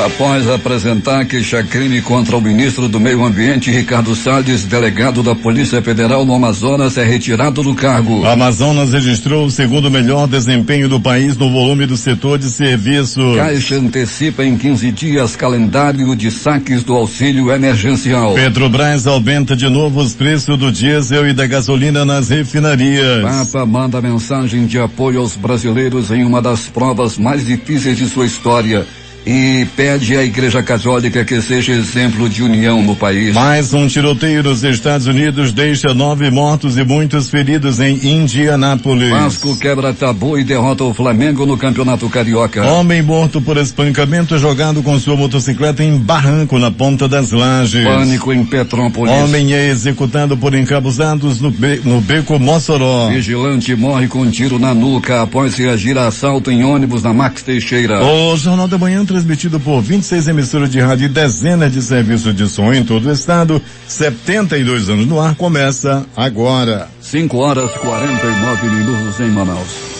Após apresentar queixa-crime contra o ministro do Meio Ambiente, Ricardo Salles, delegado da Polícia Federal no Amazonas, é retirado do cargo. O Amazonas registrou o segundo melhor desempenho do país no volume do setor de serviços. Caixa antecipa em 15 dias calendário de saques do auxílio emergencial. Petrobras aumenta de novo os preços do diesel e da gasolina nas refinarias. Papa manda mensagem de apoio aos brasileiros em uma das provas mais difíceis de sua história e pede à Igreja Católica que seja exemplo de união no país. Mais um tiroteio nos Estados Unidos deixa 9 mortos e muitos feridos em Indianápolis. Vasco quebra tabu e derrota o Flamengo no Campeonato Carioca. Homem morto por espancamento jogado com sua motocicleta em barranco na Ponta das Lajes. Pânico em Petrópolis. Homem é executado por encabuzados no Beco Mossoró. Vigilante morre com um tiro na nuca após reagir a assalto em ônibus na Max Teixeira. O Jornal da Manhã, transmitido por 26 emissoras de rádio e dezenas de serviços de som em todo o estado, 72 anos no ar, começa agora. 5h49 em Manaus.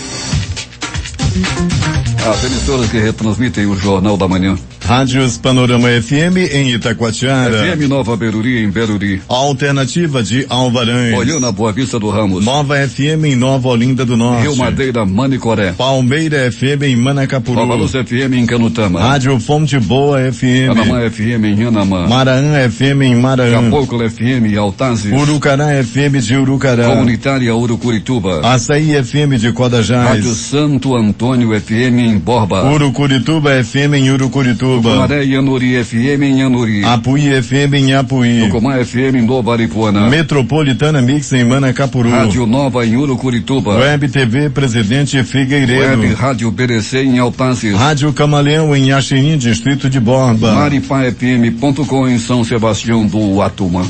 As emissoras que retransmitem o Jornal da Manhã. Rádios Panorama FM em Itacoatiara. FM Nova Beruri em Beruri. Alternativa de Alvarães. Olhando a Boa Vista do Ramos. Nova FM em Nova Olinda do Norte. Rio Madeira, Manicoré. Palmeira FM em Manacapuru. Nova Luz FM em Canutama. Rádio Fonte Boa FM. Anamã FM em Anamã. Maraã FM em Maraã. Caboclo FM em Altazes. Urucará FM de Urucará. Comunitária Urucurituba. Açaí FM de Codajás. Rádio Santo Antônio FM em Borba. Urucurituba FM em Urucurituba. Tucumaré Yanuri FM em Yanuri. Apuí FM em Apuí. Tucumã FM em Nova Aripuana. Metropolitana Mix em Manacapuru. Rádio Nova em Urucurituba. Web TV Presidente Figueiredo. Web Rádio BDC em Altazes. Rádio Camaleão em Axinim, Distrito de Borba. maripafm.com em São Sebastião do Atuma.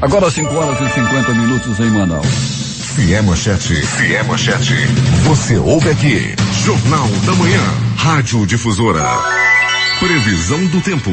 Agora 5h50 em Manaus. Manchete. Você ouve aqui. Jornal da Manhã. Rádio Difusora. Previsão do tempo.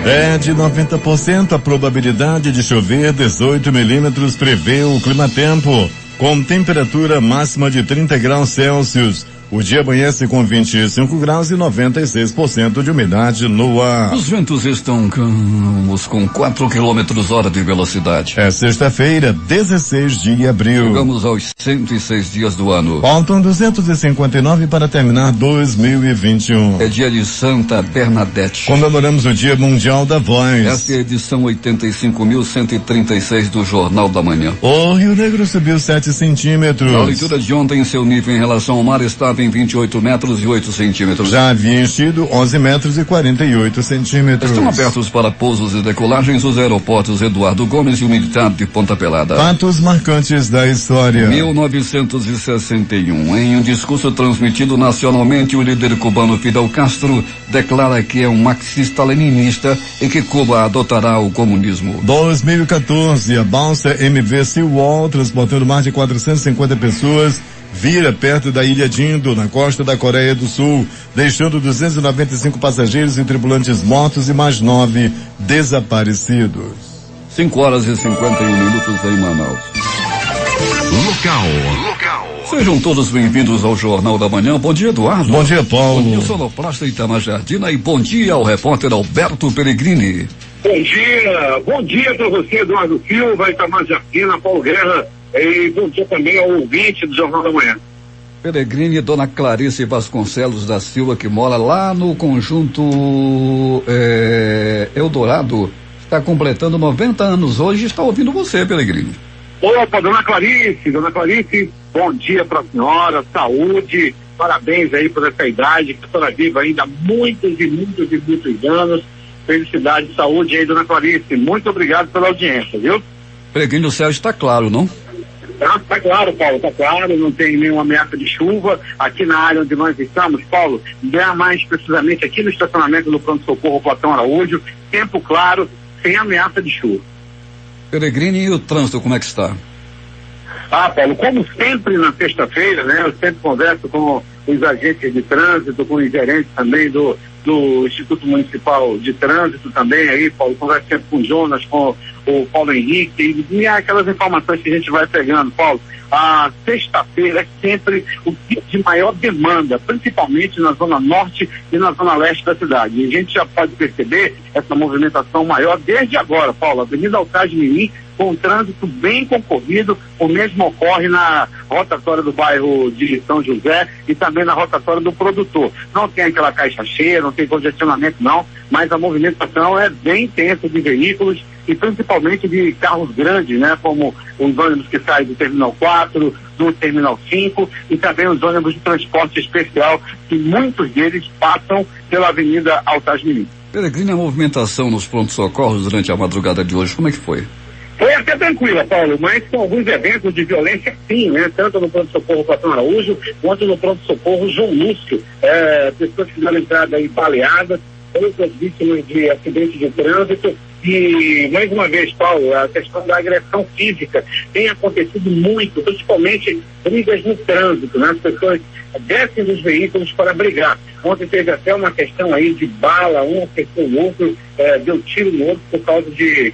É de 90% a probabilidade de chover, 18 milímetros prevê o clima-tempo, com temperatura máxima de 30 graus Celsius. O dia amanhece com 25 graus e 96% de umidade no ar. Os ventos estão calmos com 4 km/h de velocidade. É sexta-feira, 16 de abril. Chegamos aos 106 dias do ano. Faltam 259 para terminar 2021. É dia de Santa Bernadette. Comemoramos o Dia Mundial da Voz. Esta é a edição 85.136 do Jornal da Manhã. O Rio Negro subiu 7 centímetros. A leitura de ontem, seu nível em relação ao mar estava em 28 metros e 8 centímetros. Já havia enchido 11 metros e 48 centímetros. Estão abertos para pousos e decolagens os aeroportos Eduardo Gomes e o Militar de Ponta Pelada. Fatos marcantes da história. 1961. Em um discurso transmitido nacionalmente, o líder cubano Fidel Castro declara que é um marxista-leninista e que Cuba adotará o comunismo. 2014, a balsa MV Seawall, transportando mais de 450 pessoas, vira perto da ilha Dindo, na costa da Coreia do Sul, deixando 295 passageiros e tripulantes mortos e mais 9 desaparecidos. 5h51 em Manaus. Local. Sejam todos bem-vindos ao Jornal da Manhã. Bom dia, Eduardo. Bom dia, Paulo. Bom dia, sonoplasta Itamar Jardina, e bom dia ao repórter Alberto Peregrini. Bom dia para você, Eduardo Silva, Itamar Jardina, Paulo Guerra. E bom dia também ao ouvinte do Jornal da Manhã. Peregrini, dona Clarice Vasconcelos da Silva, que mora lá no conjunto Eldorado, está completando 90 anos hoje, está ouvindo você, Peregrini. Opa, dona Clarice, bom dia para a senhora, saúde, parabéns aí por essa idade, que a senhora viva ainda muitos anos, felicidade e saúde aí, dona Clarice, muito obrigado pela audiência, viu? Peregrini, o céu está claro, não? Tá claro, Paulo, tá claro, não tem nenhuma ameaça de chuva aqui na área onde nós estamos, Paulo, mais precisamente aqui no estacionamento do pronto-socorro Platão Araújo, tempo claro, sem ameaça de chuva. Peregrini, e o trânsito, como é que está? Paulo, como sempre na sexta-feira, né, eu sempre converso com os agentes de trânsito, com os gerentes também do Instituto Municipal de Trânsito também aí, Paulo, converso sempre com o Jonas, com o Paulo Henrique, e aquelas informações que a gente vai pegando, Paulo. a sexta-feira é sempre o dia de maior demanda, principalmente na zona norte e na zona leste da cidade. E a gente já pode perceber essa movimentação maior desde agora, Paulo. A Avenida Altaz Mirim, com um trânsito bem concorrido, o mesmo ocorre na rotatória do bairro de São José e também na rotatória do Produtor. Não tem aquela caixa cheia, não tem congestionamento não, mas a movimentação é bem intensa de veículos e principalmente de carros grandes, né, como os ônibus que saem do Terminal 4, do Terminal 5 e também os ônibus de transporte especial, que muitos deles passam pela Avenida Altaz Mirim. Peregrino, a movimentação nos prontos-socorros durante a madrugada de hoje, como é que foi? Foi até tranquila, Paulo, mas com alguns eventos de violência, sim, né? Tanto no pronto-socorro Platão Araújo, quanto no pronto-socorro João Lúcio. Pessoas que fizeram entrada aí baleadas, outras vítimas de acidentes de trânsito. E, mais uma vez, Paulo, a questão da agressão física tem acontecido muito, principalmente brigas no trânsito, né? As pessoas descem dos veículos para brigar. Ontem teve até uma questão aí de bala, um acertou o outro, deu tiro no outro por causa de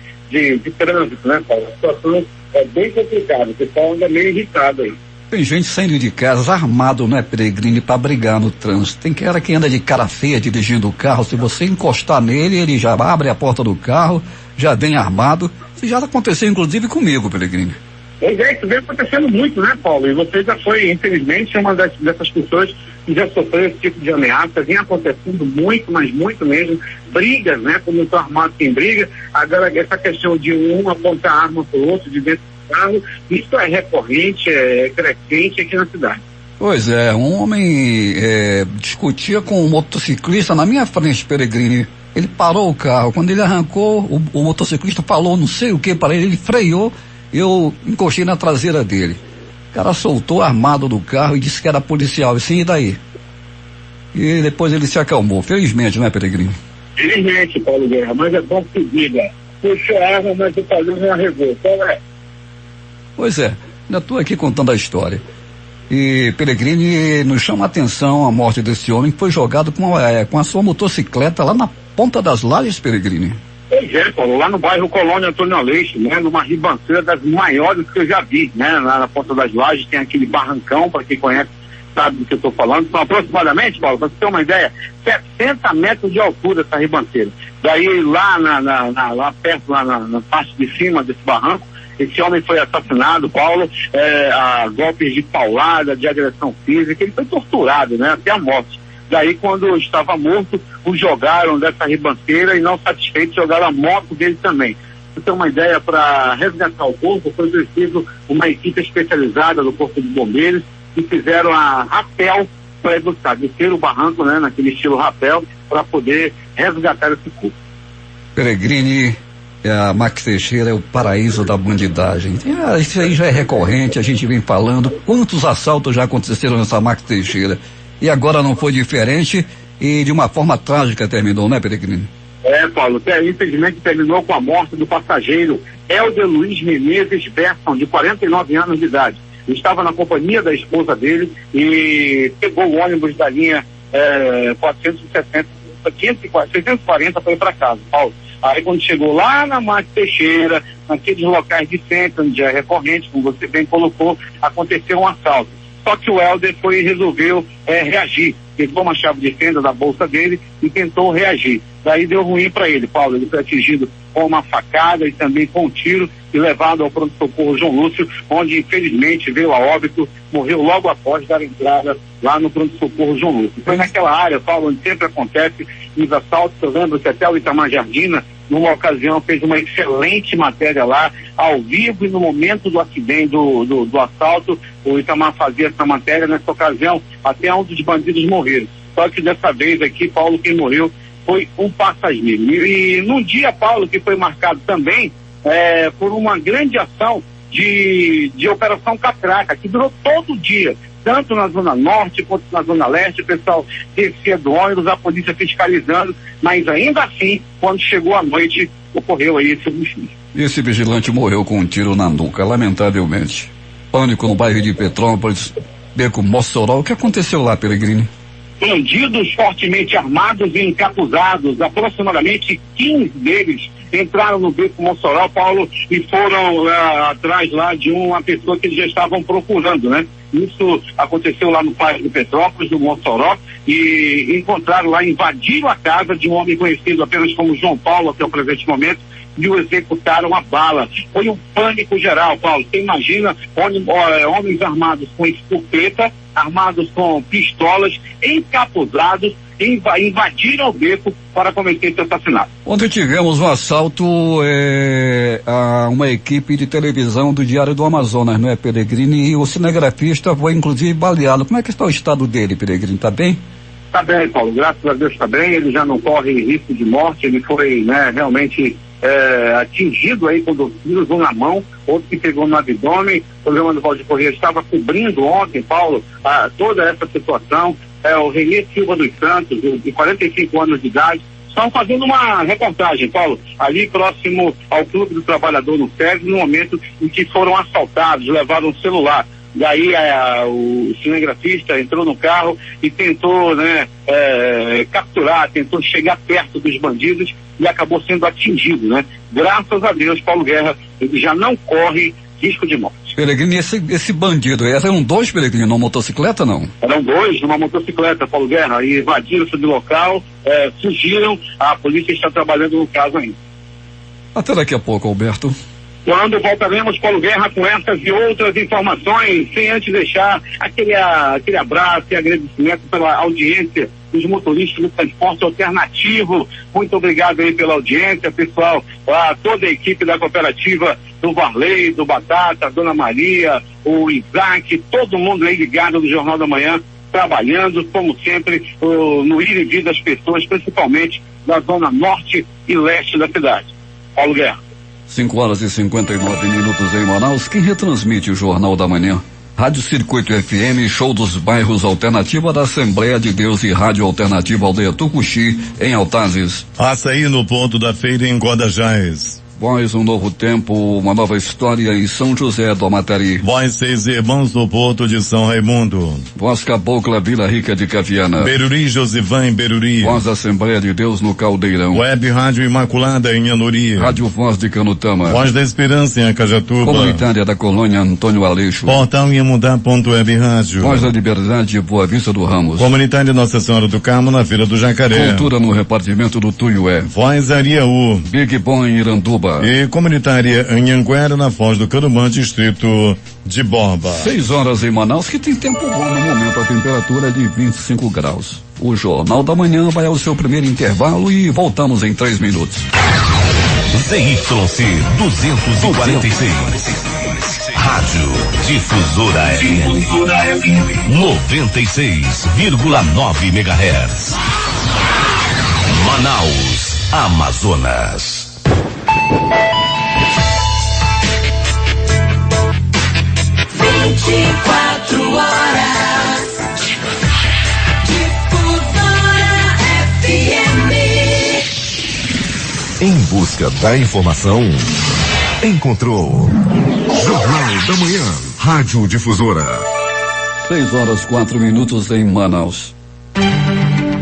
trânsito, né, Paulo? A situação é bem complicada, o pessoal anda meio irritado aí. Tem gente saindo de casa armado, né, Peregrino, para brigar no trânsito. Tem cara que anda de cara feia dirigindo o carro. Se você encostar nele, ele já abre a porta do carro, já vem armado. Isso já aconteceu, inclusive, comigo, Peregrino. Pois é, isso vem acontecendo muito, né, Paulo? E você já foi, infelizmente, uma dessas pessoas que já sofreu esse tipo de ameaça. Vem acontecendo muito, mas muito mesmo. Brigas, né? Como estão armados quem briga. Agora, essa questão de um apontar a arma para o outro de dentro do carro, isso é recorrente, é crescente aqui na cidade. Pois é, um homem discutia com um motociclista na minha frente, Peregrino. Ele parou o carro. Quando ele arrancou, o motociclista falou não sei o que para ele freou. Eu encostei na traseira dele. O cara soltou armado do carro e disse que era policial. E daí? E depois ele se acalmou. Felizmente, né, Peregrino? Felizmente, Paulo Guerra, mas é bom que diga. Puxou a arma, mas o Paulo não arregou. Qual é? Pois é, ainda estou aqui contando a história. E, Peregrino, nos chama a atenção a morte desse homem que foi jogado com a sua motocicleta lá na Ponta das Lajes, Peregrino. Pois é, Paulo, lá no bairro Colônia Antônio Aleixo, né, numa ribanceira das maiores que eu já vi, né, lá na Ponta das Lajes tem aquele barrancão, para quem conhece sabe do que eu estou falando, são aproximadamente, Paulo, para você ter uma ideia, 60 metros de altura essa ribanceira. Daí lá lá perto, lá na parte de cima desse barranco, esse homem foi assassinado, Paulo, a golpes de paulada, de agressão física, ele foi torturado, né, até a morte. Daí, quando estava morto, o jogaram dessa ribanceira e, não satisfeito, jogaram a moto dele também. Para ter uma ideia, para resgatar o corpo, foi preciso uma equipe especializada do Corpo de Bombeiros que fizeram a rapel para descer o barranco, né, naquele estilo rapel, para poder resgatar esse corpo. Peregrino, a Max Teixeira é o paraíso da bandidagem. Isso aí já é recorrente, a gente vem falando. Quantos assaltos já aconteceram nessa Max Teixeira? E agora não foi diferente e de uma forma trágica terminou, né, Peregrino? Paulo, infelizmente terminou com a morte do passageiro Helder Luiz Menezes Berson, de 49 anos de idade. Ele estava na companhia da esposa dele e pegou o ônibus da linha 640 para ir para casa, Paulo. Aí quando chegou lá na Max Teixeira, naqueles locais de centro, onde é recorrente, como você bem colocou, aconteceu um assalto. Só que o Helder resolveu reagir. Pegou uma chave de fenda da bolsa dele e tentou reagir. Daí deu ruim para ele, Paulo. Ele foi atingido com uma facada e também com um tiro e levado ao pronto-socorro João Lúcio, onde infelizmente veio a óbito, morreu logo após dar entrada lá no pronto-socorro João Lúcio. Foi naquela área, Paulo, onde sempre acontece os assaltos. Eu lembro que até o Itamar Jardina, numa ocasião, fez uma excelente matéria lá, ao vivo e no momento do acidente, do assalto, o Itamar fazia essa matéria. Nessa ocasião, até um dos bandidos morreram. Só que dessa vez aqui, Paulo, quem morreu foi um passageiro. E num dia, Paulo, que foi marcado também por uma grande ação de Operação Catraca, que durou todo dia, tanto na Zona Norte quanto na Zona Leste. O pessoal descia do ônibus, a polícia fiscalizando, mas ainda assim, quando chegou a noite, ocorreu aí esse homicídio. Esse vigilante morreu com um tiro na nuca, lamentavelmente. Pânico no bairro de Petrópolis, Beco Mossoró. O que aconteceu lá, Peregrino? Bandidos fortemente armados e encapuzados, aproximadamente 15 deles, entraram no beco Mossoró, Paulo, e foram atrás lá de uma pessoa que eles já estavam procurando, né? Isso aconteceu lá no Parque de Petrópolis, no Mossoró, e encontraram lá, invadiram a casa de um homem conhecido apenas como João Paulo até o presente momento, e o executaram a bala. Foi um pânico geral, Paulo. Você imagina homens armados com escopeta, armados com pistolas, encapuzados, invadiram o beco para cometer esse assassinato. Ontem tivemos um assalto a uma equipe de televisão do Diário do Amazonas, não é, Peregrini? E o cinegrafista foi inclusive baleado. Como é que está o estado dele, Peregrini? Está bem? Está bem, Paulo. Graças a Deus está bem. Ele já não corre risco de morte. Ele foi, né, realmente atingido aí com dois tiros, um na mão, outro que pegou no abdômen. O programa do Valdir Corrêa estava cobrindo ontem, Paulo, toda essa situação. O Renê Silva dos Santos, de 45 anos de idade, estão fazendo uma reportagem, Paulo, ali próximo ao Clube do Trabalhador no SESI, no momento em que foram assaltados, levaram um celular. Daí o cinegrafista entrou no carro e tentou, né, capturar, tentou chegar perto dos bandidos e acabou sendo atingido, né? Graças a Deus, Paulo Guerra, ele já não corre risco de morte. Peregrini, esse bandido, eram dois, Peregrini, numa motocicleta, não? Eram dois numa motocicleta, Paulo Guerra, e invadiram-se do local, fugiram, a polícia está trabalhando no caso ainda. Até daqui a pouco, Alberto. Quando voltaremos, Paulo Guerra, com essas e outras informações, sem antes deixar aquele abraço e agradecimento pela audiência dos motoristas do transporte alternativo. Muito obrigado aí pela audiência, pessoal, toda a equipe da cooperativa, do Varley, do Batata, a Dona Maria, o Isaac, todo mundo aí ligado no Jornal da Manhã, trabalhando, como sempre, no ir e vir das pessoas, principalmente da zona norte e leste da cidade. Paulo Guerra. 5:59 em Manaus. Quem retransmite o Jornal da Manhã? Rádio Circuito FM, Show dos Bairros Alternativa da Assembleia de Deus e Rádio Alternativa Aldeia Tucuxi, em Altazes. Açaí no ponto da feira em Codajás. Voz um novo tempo, uma nova história em São José do Amatari. Voz Seis Irmãos do Porto de São Raimundo. Voz Cabocla Vila Rica de Caviana. Beruri Josivan em Beruri. Voz Assembleia de Deus no Caldeirão. Web Rádio Imaculada em Anuri. Rádio Voz de Canutama. Voz da Esperança em Acajatuba. Comunitária da Colônia Antônio Aleixo. Portal Iamudá.web Rádio. Voz da Liberdade Boa Vista do Ramos. Comunitária Nossa Senhora do Carmo na Feira do Jacaré. Cultura no repartimento do Tuiué. Voz Ariaú. Big Bom em Iranduba. E comunitária em Anhanguera, na Foz do Carumã, distrito de Borba. 6 em Manaus, que tem tempo bom no momento, a temperatura é de 25 graus. O Jornal da Manhã vai ao seu primeiro intervalo e voltamos em 3 minutos. ZYC 246. Rádio Difusora FM 96,9 MHz. Manaus, Amazonas. 24 horas. Difusora FM. Em busca da informação, encontrou Jornal da Manhã, Rádio Difusora. 6:04 em Manaus.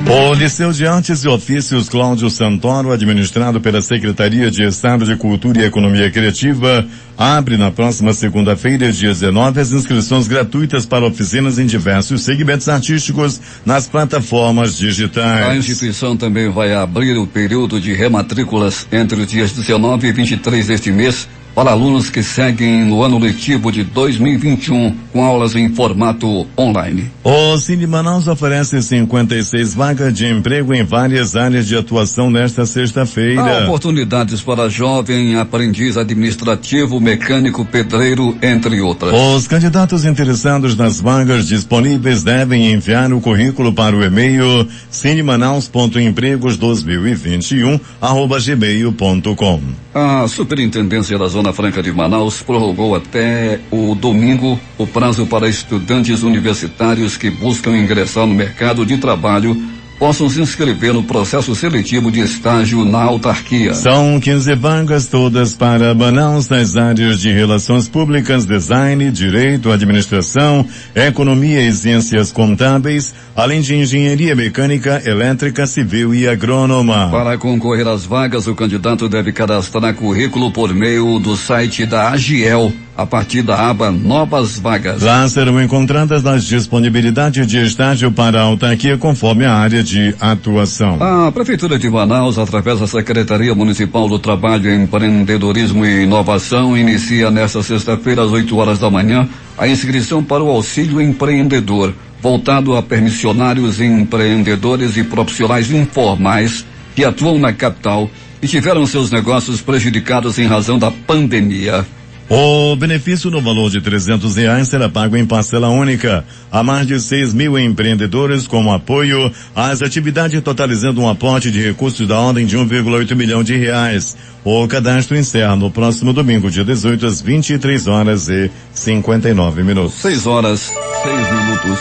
O Liceu de Artes e Ofícios Cláudio Santoro, administrado pela Secretaria de Estado de Cultura e Economia Criativa, abre na próxima segunda-feira, dia 19, as inscrições gratuitas para oficinas em diversos segmentos artísticos nas plataformas digitais. A instituição também vai abrir o período de rematrículas entre os dias 19 e 23 deste mês para alunos que seguem no ano letivo de 2021 com aulas em formato online. O Cine Manaus oferece 56 vagas de emprego em várias áreas de atuação nesta sexta-feira. Há oportunidades para jovem, aprendiz administrativo, mecânico, pedreiro, entre outras. Os candidatos interessados nas vagas disponíveis devem enviar o currículo para o e-mail cinemanaus.empregos2021@gmail.com. A Superintendência da Zona Franca de Manaus prorrogou até o domingo o prazo para estudantes universitários que buscam ingressar no mercado de trabalho possam se inscrever no processo seletivo de estágio na autarquia. São 15 vagas, todas para Manaus, nas áreas de Relações Públicas, Design, Direito, Administração, Economia e Ciências Contábeis, além de Engenharia Mecânica, Elétrica, Civil e Agrônoma. Para concorrer às vagas, o candidato deve cadastrar currículo por meio do site da AGIEL, a partir da aba Novas Vagas. Lá serão encontradas as disponibilidades de estágio para a autarquia conforme a área de atuação. A Prefeitura de Manaus, através da Secretaria Municipal do Trabalho, Empreendedorismo e Inovação, inicia nesta sexta-feira às 8 horas da manhã a inscrição para o Auxílio Empreendedor, voltado a permissionários, empreendedores e profissionais informais que atuam na capital e tiveram seus negócios prejudicados em razão da pandemia. O benefício no valor de R$300 será pago em parcela única a mais de 6 mil empreendedores como apoio às atividades, totalizando um aporte de recursos da ordem de R$1,8 milhão. O cadastro encerra no próximo domingo, dia 18, às 23h59. 6 horas, 6 minutos.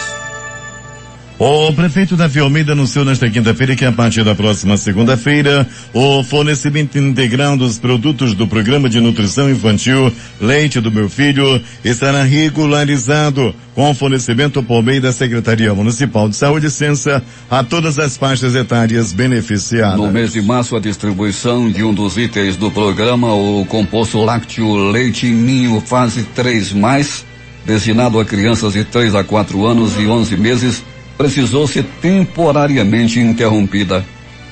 O prefeito Davi Almeida anunciou nesta quinta-feira que a partir da próxima segunda-feira, o fornecimento integral dos produtos do Programa de Nutrição Infantil Leite do Meu Filho estará regularizado com fornecimento por meio da Secretaria Municipal de Saúde e Ciência a todas as faixas etárias beneficiadas. No mês de março, a distribuição de um dos itens do programa, o composto lácteo Leite Ninho Fase 3+, destinado a crianças de 3 a 4 anos e 11 meses, precisou ser temporariamente interrompida.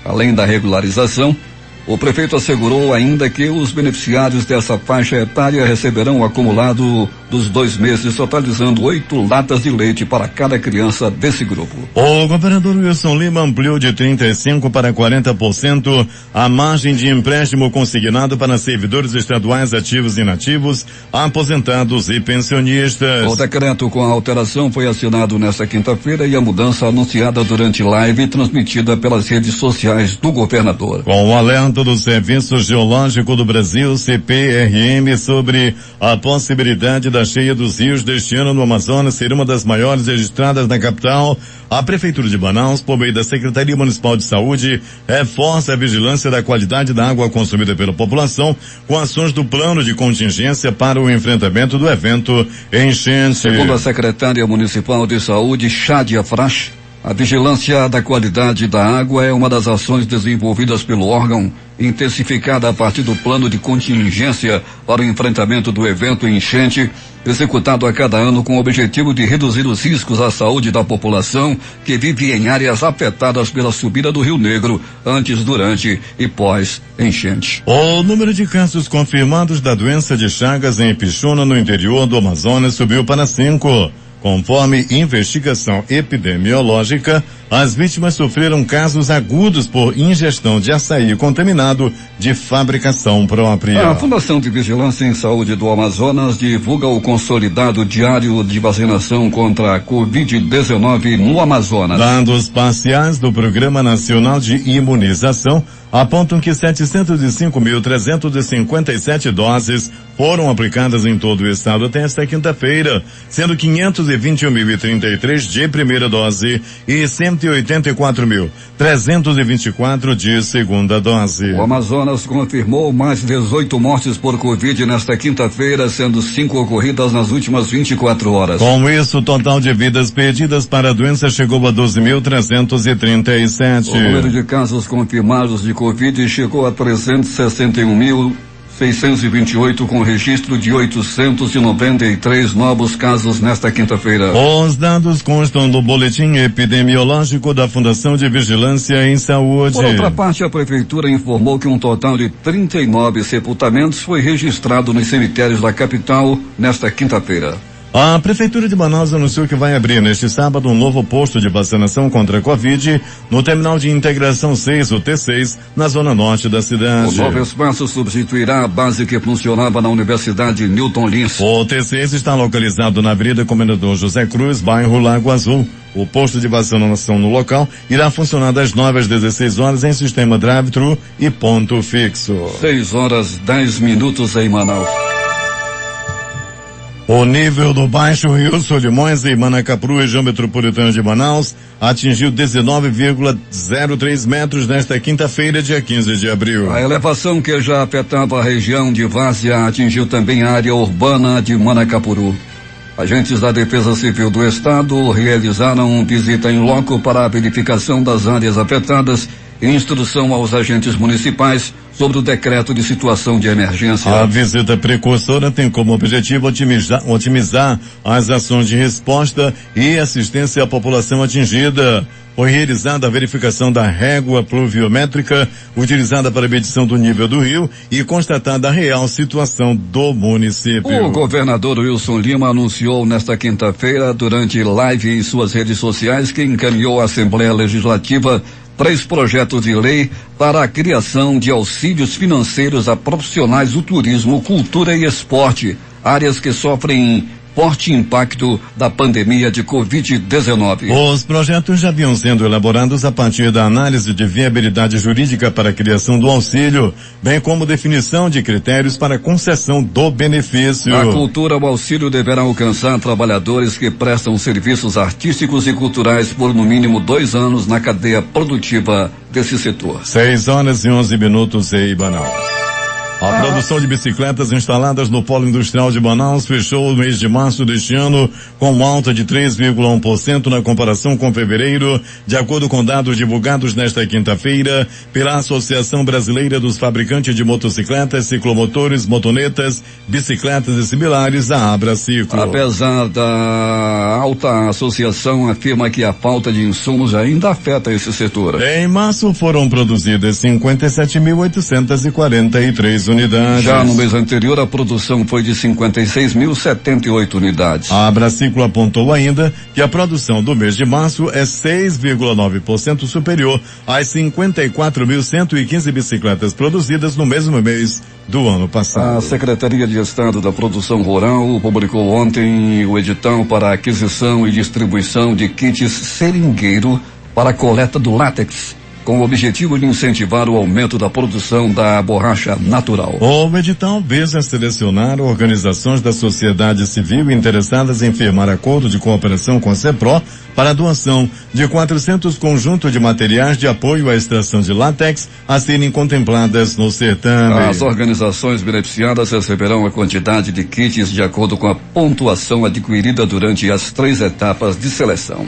Além da regularização, o prefeito assegurou ainda que os beneficiários dessa faixa etária receberão o acumulado dos 2 meses, totalizando 8 latas de leite para cada criança desse grupo. O governador Wilson Lima ampliou de 35% para 40% a margem de empréstimo consignado para servidores estaduais ativos e inativos, aposentados e pensionistas. O decreto com a alteração foi assinado nesta quinta-feira e a mudança anunciada durante live transmitida pelas redes sociais do governador. Com o alerta do Serviço Geológico do Brasil, CPRM, sobre a possibilidade da cheia dos rios deste ano no Amazonas ser uma das maiores registradas na capital, a Prefeitura de Manaus, por meio da Secretaria Municipal de Saúde, reforça a vigilância da qualidade da água consumida pela população com ações do plano de contingência para o enfrentamento do evento enchente. Segundo a secretária municipal de saúde, Chádia Frasch, a vigilância da qualidade da água é uma das ações desenvolvidas pelo órgão, intensificada a partir do plano de contingência para o enfrentamento do evento enchente, executado a cada ano com o objetivo de reduzir os riscos à saúde da população que vive em áreas afetadas pela subida do Rio Negro antes, durante e pós-enchente. O número de casos confirmados da doença de Chagas em Ipixuna, no interior do Amazonas, subiu para 5. Conforme investigação epidemiológica, as vítimas sofreram casos agudos por ingestão de açaí contaminado de fabricação própria. A Fundação de Vigilância em Saúde do Amazonas divulga o consolidado diário de vacinação contra a Covid-19 no Amazonas. Dados parciais do Programa Nacional de Imunização apontam que 705.357 doses foram aplicadas em todo o estado até esta quinta-feira, sendo 521.033 de primeira dose e 184.324 de segunda dose. O Amazonas confirmou mais 18 mortes por Covid nesta quinta-feira, sendo 5 ocorridas nas últimas 24 horas. Com isso, o total de vidas perdidas para a doença chegou a 12.337. O número de casos confirmados de Covid chegou a 361.628, com registro de 893 novos casos nesta quinta-feira. Os dados constam do boletim epidemiológico da Fundação de Vigilância em Saúde. Por outra parte, a Prefeitura informou que um total de 39 sepultamentos foi registrado nos cemitérios da capital nesta quinta-feira. A Prefeitura de Manaus anunciou que vai abrir neste sábado um novo posto de vacinação contra a Covid no Terminal de Integração 6, o T6, na zona norte da cidade. O novo espaço substituirá a base que funcionava na Universidade Newton Lins. O T6 está localizado na Avenida Comendador José Cruz, bairro Lago Azul. O posto de vacinação no local irá funcionar das 9 às 16 horas em sistema drive-thru e ponto fixo. 6 horas 10 minutos em Manaus. O nível do Baixo Rio, Solimões e Manacapuru, região metropolitana de Manaus, atingiu 19,03 metros nesta quinta-feira, dia 15 de abril. A elevação que já afetava a região de Várzea atingiu também a área urbana de Manacapuru. Agentes da Defesa Civil do Estado realizaram visita em loco para a verificação das áreas afetadas e instrução aos agentes municipais sobre o decreto de situação de emergência. A visita precursora tem como objetivo otimizar as ações de resposta e assistência à população atingida. Foi realizada a verificação da régua pluviométrica utilizada para a medição do nível do rio e constatada a real situação do município. O governador Wilson Lima anunciou nesta quinta-feira, durante live em suas redes sociais, que encaminhou à Assembleia Legislativa 3 projetos de lei para a criação de auxílios financeiros a profissionais do turismo, cultura e esporte, áreas que sofrem forte impacto da pandemia de Covid-19. Os projetos já vinham sendo elaborados a partir da análise de viabilidade jurídica para a criação do auxílio, bem como definição de critérios para a concessão do benefício. Na cultura, o auxílio deverá alcançar trabalhadores que prestam serviços artísticos e culturais por no mínimo 2 anos na cadeia produtiva desse setor. 6h11 em Manaus. A produção de bicicletas instaladas no Polo Industrial de Manaus fechou o mês de março deste ano com alta de 3,1% na comparação com fevereiro, de acordo com dados divulgados nesta quinta-feira pela Associação Brasileira dos Fabricantes de Motocicletas, Ciclomotores, Motonetas, Bicicletas e similares, a Abraciclo. Apesar da alta, a associação afirma que a falta de insumos ainda afeta esse setor. Em março foram produzidas 57.843 unidades. Já no mês anterior, a produção foi de 56.078 unidades. A Abraciclo apontou ainda que a produção do mês de março é 6,9% superior às 54.115 bicicletas produzidas no mesmo mês do ano passado. A Secretaria de Estado da Produção Rural publicou ontem o edital para a aquisição e distribuição de kits seringueiro para a coleta do látex, com o objetivo de incentivar o aumento da produção da borracha natural. O edital visa selecionar organizações da sociedade civil interessadas em firmar acordo de cooperação com a CEPRO para a doação de 400 conjuntos de materiais de apoio à extração de látex a serem contempladas no certame. As organizações beneficiadas receberão a quantidade de kits de acordo com a pontuação adquirida durante as 3 etapas de seleção.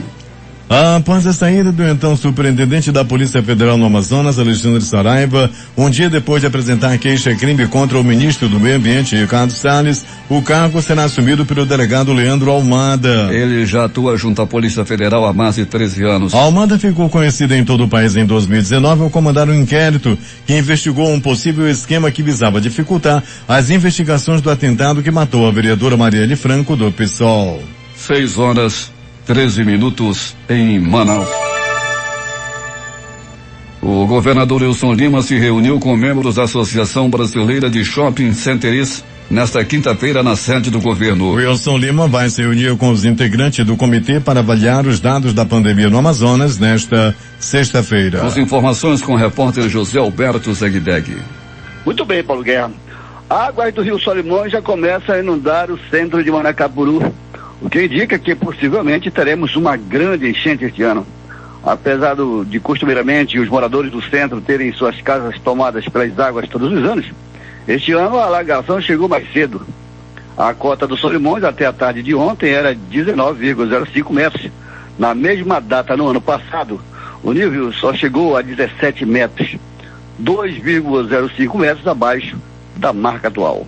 Após a saída do então superintendente da Polícia Federal no Amazonas, Alexandre Saraiva, um dia depois de apresentar queixa-crime contra o ministro do Meio Ambiente, Ricardo Salles, o cargo será assumido pelo delegado Leandro Almada. Ele já atua junto à Polícia Federal há mais de 13 anos. Almada ficou conhecido em todo o país em 2019 ao comandar um inquérito que investigou um possível esquema que visava dificultar as investigações do atentado que matou a vereadora Marielle Franco do PSOL. 6h13 em Manaus. O governador Wilson Lima se reuniu com membros da Associação Brasileira de Shopping Centers nesta quinta-feira na sede do governo. Wilson Lima vai se reunir com os integrantes do comitê para avaliar os dados da pandemia no Amazonas nesta sexta-feira. As informações com o repórter José Alberto Zegdeg. Muito bem, Paulo Guerra. Águas do Rio Solimões já começam a inundar o centro de Manacapuru, o que indica que possivelmente teremos uma grande enchente este ano. Apesar de costumeiramente os moradores do centro terem suas casas tomadas pelas águas todos os anos, este ano a alagação chegou mais cedo. A cota do Solimões até a tarde de ontem era 19,05 metros. Na mesma data no ano passado, o nível só chegou a 17 metros, 2,05 metros abaixo da marca atual.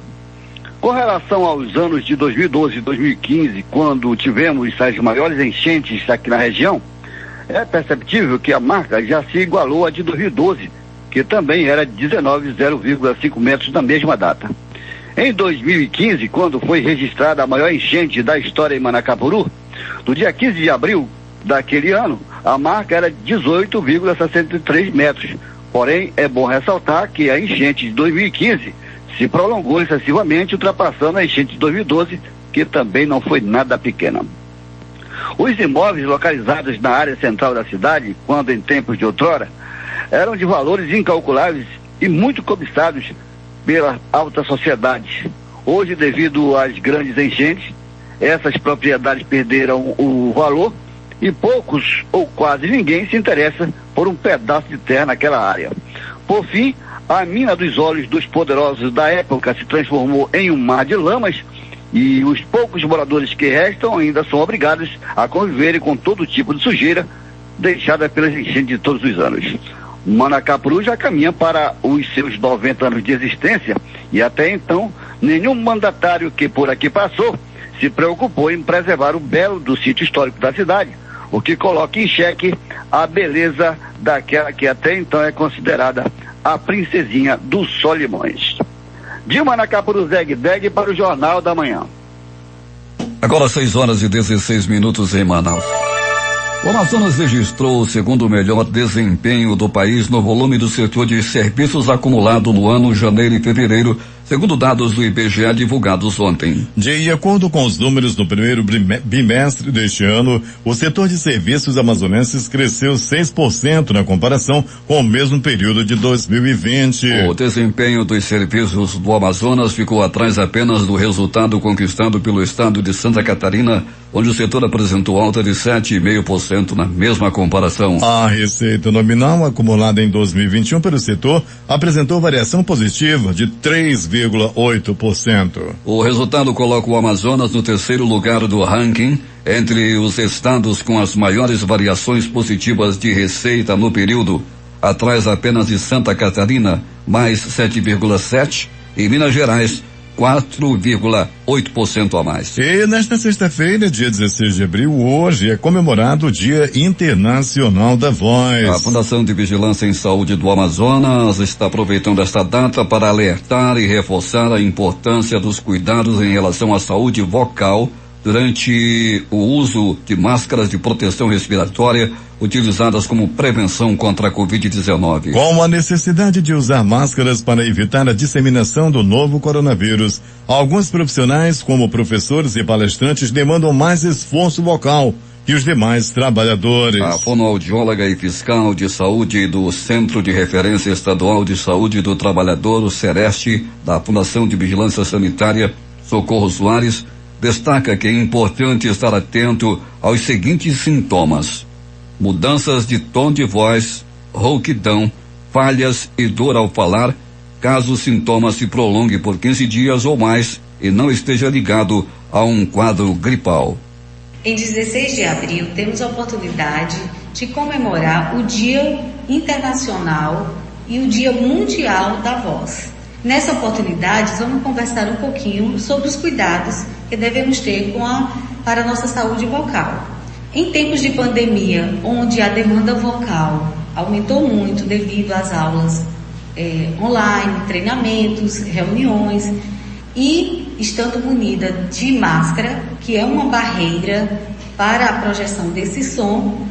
Com relação aos anos de 2012 e 2015, quando tivemos as maiores enchentes aqui na região, é perceptível que a marca já se igualou à de 2012, que também era 19,05 metros na mesma data. Em 2015, quando foi registrada a maior enchente da história em Manacapuru, no dia 15 de abril daquele ano, a marca era 18,63 metros. Porém, é bom ressaltar que a enchente de 2015 se prolongou excessivamente, ultrapassando a enchente de 2012, que também não foi nada pequena. Os imóveis localizados na área central da cidade, quando em tempos de outrora, eram de valores incalculáveis e muito cobiçados pela alta sociedade. Hoje, devido às grandes enchentes, essas propriedades perderam o valor e poucos ou quase ninguém se interessa por um pedaço de terra naquela área. Por fim, a mina dos olhos dos poderosos da época se transformou em um mar de lamas e os poucos moradores que restam ainda são obrigados a conviverem com todo tipo de sujeira deixada pelas enchentes de todos os anos. Manacapuru já caminha para os seus 90 anos de existência e até então nenhum mandatário que por aqui passou se preocupou em preservar o belo do sítio histórico da cidade, o que coloca em xeque a beleza daquela que até então é considerada a princesinha dos Solimões. De Manacapuru, Zeg para o Jornal da Manhã. Agora 6h16 em Manaus. O Amazonas registrou o segundo melhor desempenho do país no volume do setor de serviços acumulado no ano janeiro e fevereiro, segundo dados do IBGE divulgados ontem. De acordo com os números do primeiro bimestre deste ano, o setor de serviços amazonenses cresceu 6% na comparação com o mesmo período de 2020. O desempenho dos serviços do Amazonas ficou atrás apenas do resultado conquistado pelo estado de Santa Catarina, onde o setor apresentou alta de 7,5% na mesma comparação. A receita nominal acumulada em 2021 pelo setor apresentou variação positiva de 3,8%. O resultado coloca o Amazonas no terceiro lugar do ranking entre os estados com as maiores variações positivas de receita no período, atrás apenas de Santa Catarina, mais 7,7%, e Minas Gerais, 4,8% a mais. E nesta sexta-feira, dia 16 de abril, hoje é comemorado o Dia Internacional da Voz. A Fundação de Vigilância em Saúde do Amazonas está aproveitando esta data para alertar e reforçar a importância dos cuidados em relação à saúde vocal durante o uso de máscaras de proteção respiratória utilizadas como prevenção contra a Covid-19. Com a necessidade de usar máscaras para evitar a disseminação do novo coronavírus, alguns profissionais, como professores e palestrantes, demandam mais esforço vocal que os demais trabalhadores. A fonoaudióloga e fiscal de saúde do Centro de Referência Estadual de Saúde do Trabalhador, o CEREST, da Fundação de Vigilância Sanitária, Socorro Soares, destaca que é importante estar atento aos seguintes sintomas: mudanças de tom de voz, rouquidão, falhas e dor ao falar, caso o sintoma se prolongue por 15 dias ou mais e não esteja ligado a um quadro gripal. Em 16 de abril, temos a oportunidade de comemorar o Dia Internacional e o Dia Mundial da Voz. Nessa oportunidade, vamos conversar um pouquinho sobre os cuidados que devemos ter para a nossa saúde vocal. Em tempos de pandemia, onde a demanda vocal aumentou muito devido às aulas online, treinamentos, reuniões, e estando munida de máscara, que é uma barreira para a projeção desse som,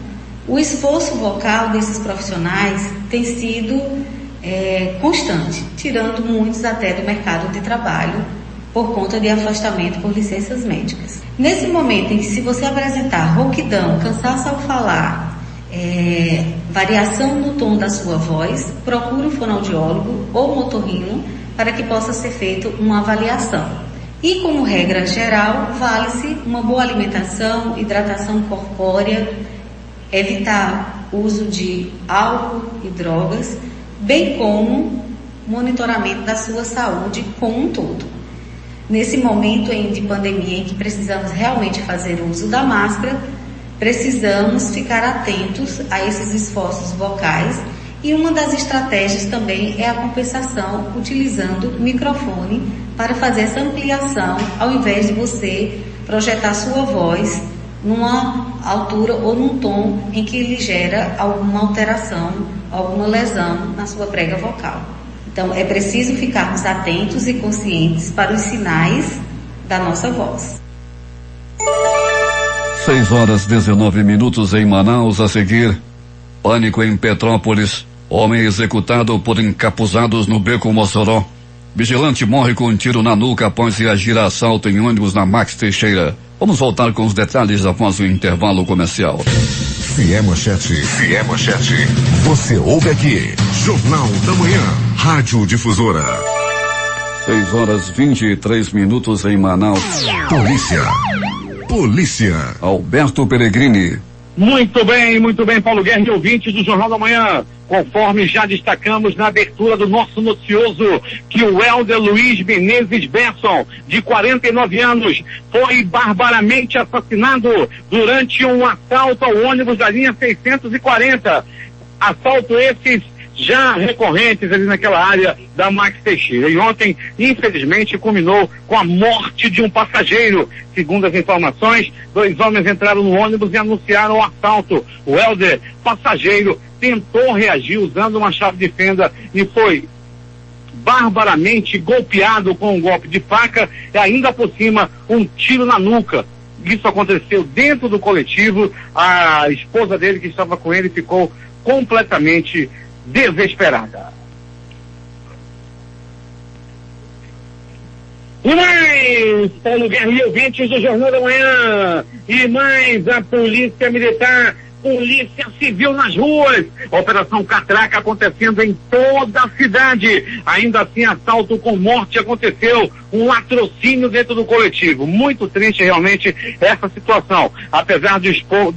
o esforço vocal desses profissionais tem sido constante, tirando muitos até do mercado de trabalho por conta de afastamento por licenças médicas. Nesse momento em que, se você apresentar rouquidão, cansaço ao falar, variação no tom da sua voz, procure um fonoaudiólogo ou um otorrino para que possa ser feita uma avaliação. E como regra geral, vale-se uma boa alimentação, hidratação corpórea, evitar o uso de álcool e drogas, bem como monitoramento da sua saúde como um todo. Nesse momento de pandemia em que precisamos realmente fazer uso da máscara, precisamos ficar atentos a esses esforços vocais, e uma das estratégias também é a compensação utilizando o microfone para fazer essa ampliação, ao invés de você projetar sua voz numa altura ou num tom em que lhe gera alguma alteração, alguma lesão na sua prega vocal. Então, é preciso ficarmos atentos e conscientes para os sinais da nossa voz. 6h19 em Manaus. A seguir, pânico em Petrópolis. Homem executado por encapuzados no Beco Mossoró. Vigilante morre com um tiro na nuca após reagir a assalto em ônibus na Max Teixeira. Vamos voltar com os detalhes após o intervalo comercial. Se é manchete, você ouve aqui. Jornal da Manhã, Rádio Difusora. 6h23 em Manaus. Polícia. Polícia. Alberto Peregrini. Muito bem, Paulo Guerra e ouvintes do Jornal da Manhã. Conforme já destacamos na abertura do nosso noticioso, que o Helder Luiz Menezes Besson, de 49 anos, foi barbaramente assassinado durante um assalto ao ônibus da linha 640. Assalto esses já recorrentes ali naquela área da Max Teixeira. E ontem, infelizmente, culminou com a morte de um passageiro. Segundo as informações, 2 homens entraram no ônibus e anunciaram o assalto. O Helder, passageiro, tentou reagir usando uma chave de fenda e foi barbaramente golpeado com um golpe de faca e ainda por cima um tiro na nuca. Isso aconteceu dentro do coletivo. A esposa dele que estava com ele ficou completamente desesperada. E mais, Paulo Guerra e ouvintes do Jornal da Manhã, e mais a Polícia Militar, Polícia Civil nas ruas, Operação Catraca acontecendo em toda a cidade. Ainda assim, assalto com morte aconteceu, um latrocínio dentro do coletivo. Muito triste realmente essa situação. Apesar do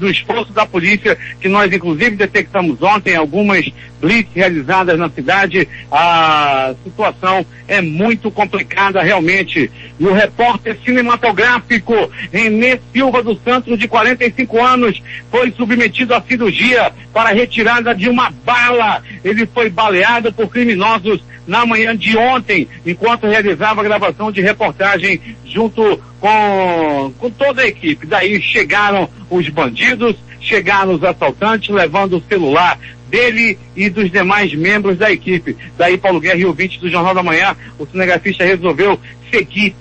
esforço da polícia, que nós inclusive detectamos ontem algumas blitz realizadas na cidade, a situação é muito complicada realmente. E o repórter cinematográfico Renê Silva dos Santos, de 45 anos, foi submetido à cirurgia para a retirada de uma bala. Ele foi baleado por criminosos na manhã de ontem, enquanto realizava a gravação de reportagem junto com toda a equipe. Daí chegaram os bandidos, chegaram os assaltantes, levando o celular dele e dos demais membros da equipe. Daí, Paulo Guerra e ouvintes do Jornal da Manhã, o cinegrafista resolveu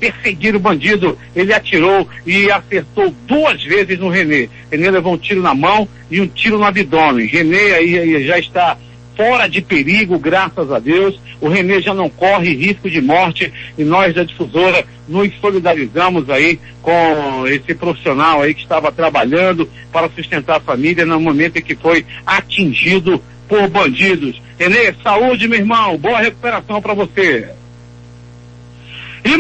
perseguir o bandido. Ele atirou e acertou 2 vezes no Renê. Renê levou um tiro na mão e um tiro no abdômen. Renê aí já está fora de perigo, graças a Deus. O Renê já não corre risco de morte e nós da Difusora nos solidarizamos aí com esse profissional aí que estava trabalhando para sustentar a família no momento em que foi atingido por bandidos. Renê, saúde, meu irmão, boa recuperação para você. E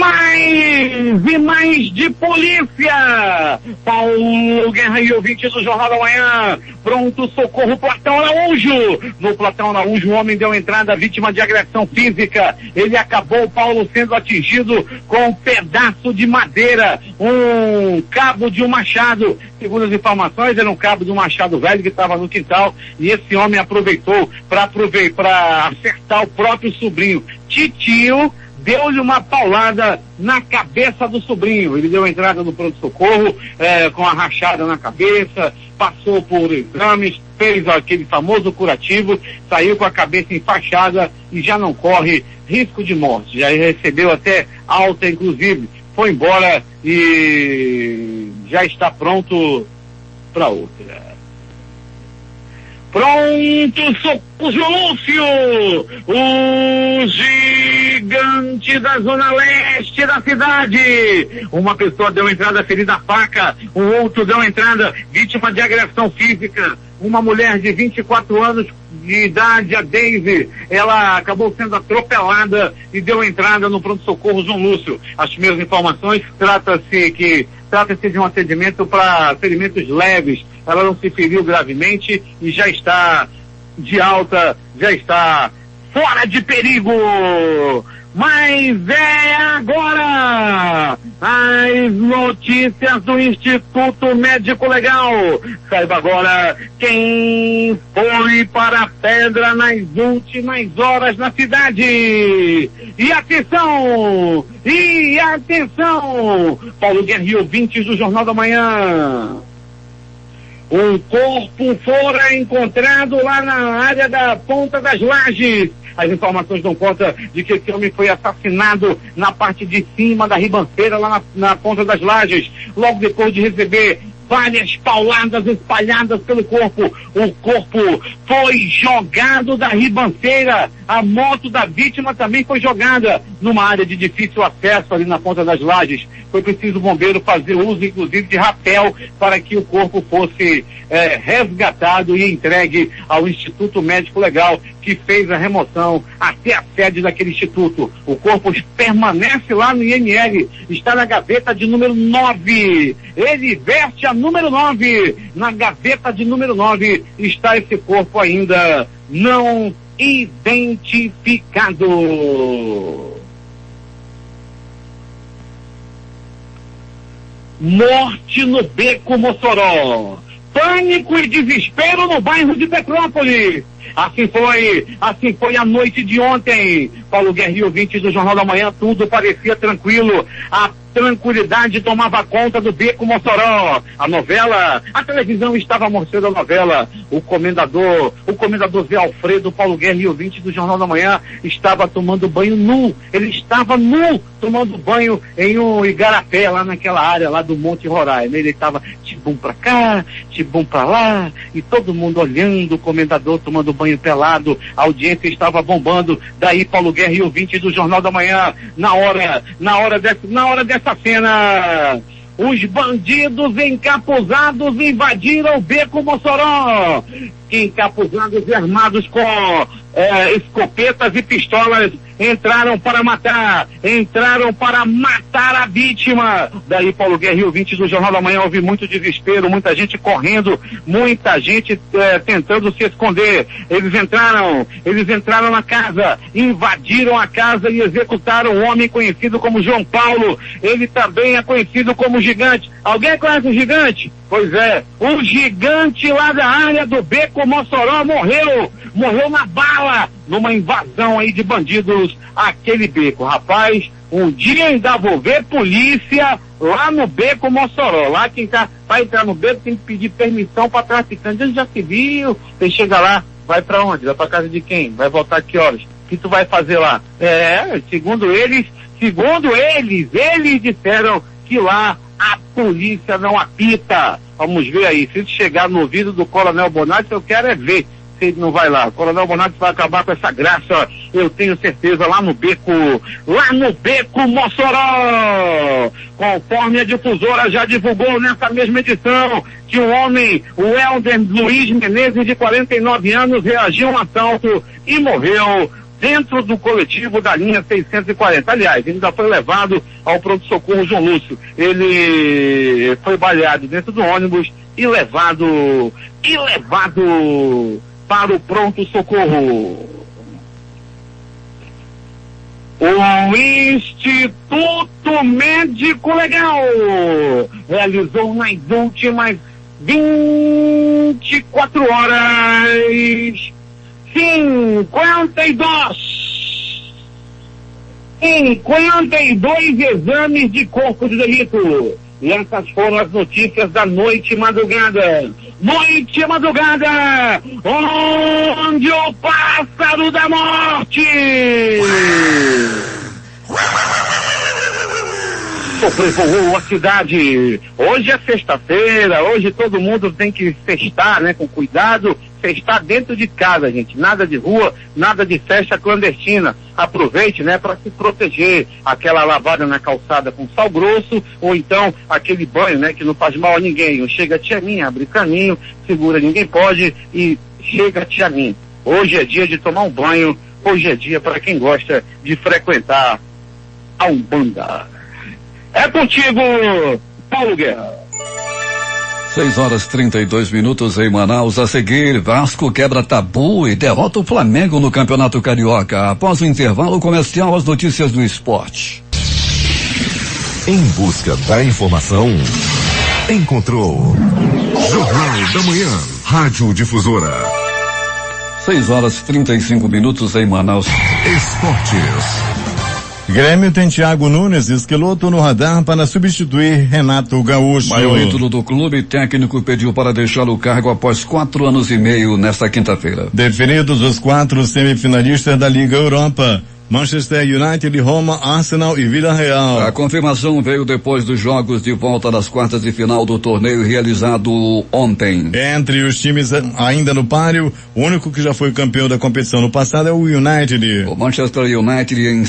mais de polícia! Paulo Guerra e ouvintes do Jornal da Manhã, pronto socorro, Platão Araújo. No Platão Araújo, o homem deu entrada vítima de agressão física. Ele acabou, Paulo, sendo atingido com um pedaço de madeira, um cabo de um machado. Segundo as informações, era um cabo de um machado velho que estava no quintal, e esse homem aproveitou para acertar o próprio sobrinho. Titio deu-lhe uma paulada na cabeça do sobrinho. Ele deu entrada no pronto-socorro com a rachada na cabeça, passou por exames, fez aquele famoso curativo, saiu com a cabeça enfaixada e já não corre risco de morte. Já recebeu até alta, inclusive, foi embora e já está pronto para outra. Pronto, socorro, João Lúcio, o gigante da zona leste da cidade. Uma pessoa deu entrada ferida à faca, o outro deu entrada vítima de agressão física. Uma mulher de 24 anos de idade, a Daisy, ela acabou sendo atropelada e deu entrada no pronto-socorro João Lúcio. As primeiras informações, trata-se de um atendimento para ferimentos leves. Ela não se feriu gravemente e já está de alta, já está fora de perigo. Mas é agora as notícias do Instituto Médico Legal. Saiba agora quem foi para a pedra nas últimas horas na cidade. E atenção! Paulo Guerra e ouvintes do Jornal da Manhã. Um corpo fora encontrado lá na área da Ponta das Lajes. As informações dão conta de que esse homem foi assassinado na parte de cima da ribanceira, lá na Ponta das Lajes, logo depois de receber várias pauladas espalhadas pelo corpo. O corpo foi jogado da ribanceira. A moto da vítima também foi jogada numa área de difícil acesso ali na Ponta das Lajes. Foi preciso o bombeiro fazer uso, inclusive, de rapel para que o corpo fosse resgatado e entregue ao Instituto Médico Legal, que que fez a remoção até a sede daquele instituto. O corpo permanece lá no IML, está na gaveta de número 9. Ele veste a número 9. Na gaveta de número 9 está esse corpo ainda não identificado. Morte no Beco Mossoró. Pânico e desespero no bairro de Petrópolis. Assim foi a noite de ontem. Paulo Guerra, ouvinte do Jornal da Manhã, tudo parecia tranquilo. A tranquilidade tomava conta do Beco Mossoró. A televisão estava mostrando a novela. O comendador Zé Alfredo, Paulo Guerra, ouvinte do Jornal da Manhã, estava tomando banho nu. Ele estava nu, tomando banho em um igarapé, lá naquela área lá do Monte Roraima. Ele estava tibum pra cá, tibum pra lá, e todo mundo olhando o comendador tomando banho pelado. A audiência estava bombando. Daí Paulo Guerra e ouvinte do Jornal da Manhã, na hora dessa cena, os bandidos encapuzados invadiram o Beco Mossoró. Encapuzados e armados com escopetas e pistolas, entraram para matar a vítima. Daí Paulo Guerra, ouvinte do Jornal da Manhã, houve muito desespero, muita gente correndo, muita gente tentando se esconder. Eles entraram na casa, invadiram a casa e executaram um homem conhecido como João Paulo. Ele também é conhecido como Gigante. Alguém conhece o Gigante? Pois é, o Gigante lá da área do Beco Mossoró morreu na bala, numa invasão aí de bandidos àquele beco. Rapaz, um dia ainda vou ver polícia lá no Beco Mossoró. Lá quem vai entrar no beco tem que pedir permissão para traficante. A gente já se viu, você chega lá, vai para onde? Vai para casa de quem? Vai voltar que horas? O que tu vai fazer lá? Segundo eles disseram que lá a polícia não apita. Vamos ver aí, se chegar no ouvido do Coronel Bonatti, eu quero é ver se ele não vai lá. O Coronel Bonatti vai acabar com essa graça, eu tenho certeza, lá no Beco Mossoró. Conforme a difusora já divulgou nessa mesma edição, que um homem, o Helder Luiz Menezes, de 49 anos, reagiu a um assalto e morreu dentro do coletivo da linha 640. Aliás, ele ainda foi levado ao pronto-socorro João Lúcio. Ele foi baleado dentro do ônibus e levado para o pronto-socorro. O Instituto Médico Legal realizou nas últimas 24 horas 52 exames de corpo de delito. E essas foram as notícias da noite e madrugada. Onde o pássaro da morte sobrevoou a cidade. Hoje é sexta-feira, hoje todo mundo tem que festar, né, com cuidado. Festar dentro de casa, gente. Nada de rua, nada de festa clandestina. Aproveite, né, para se proteger. Aquela lavada na calçada com sal grosso, ou então aquele banho, né, que não faz mal a ninguém. Chega tia minha, abre caminho, segura ninguém pode e chega tia minha. Hoje é dia de tomar um banho, hoje é dia para quem gosta de frequentar a Umbanda. É contigo, Paulo Guerra. 6h32 em Manaus. A seguir, Vasco quebra tabu e derrota o Flamengo no Campeonato Carioca. Após o intervalo comercial, as notícias do esporte. Em busca da informação, encontrou Jornal da Manhã, Rádio Difusora. 6h35 em Manaus. Esportes. Grêmio tem Thiago Nunes, esqueloto no radar para substituir Renato Gaúcho. Maior ídolo do clube, técnico pediu para deixar o cargo após 4 anos e meio nesta quinta-feira. Definidos os 4 semifinalistas da Liga Europa. Manchester United, Roma, Arsenal e Vila Real. A confirmação veio depois dos jogos de volta das quartas de final do torneio realizado ontem. Entre os times ainda no páreo, o único que já foi campeão da competição no passado é o United. O Manchester United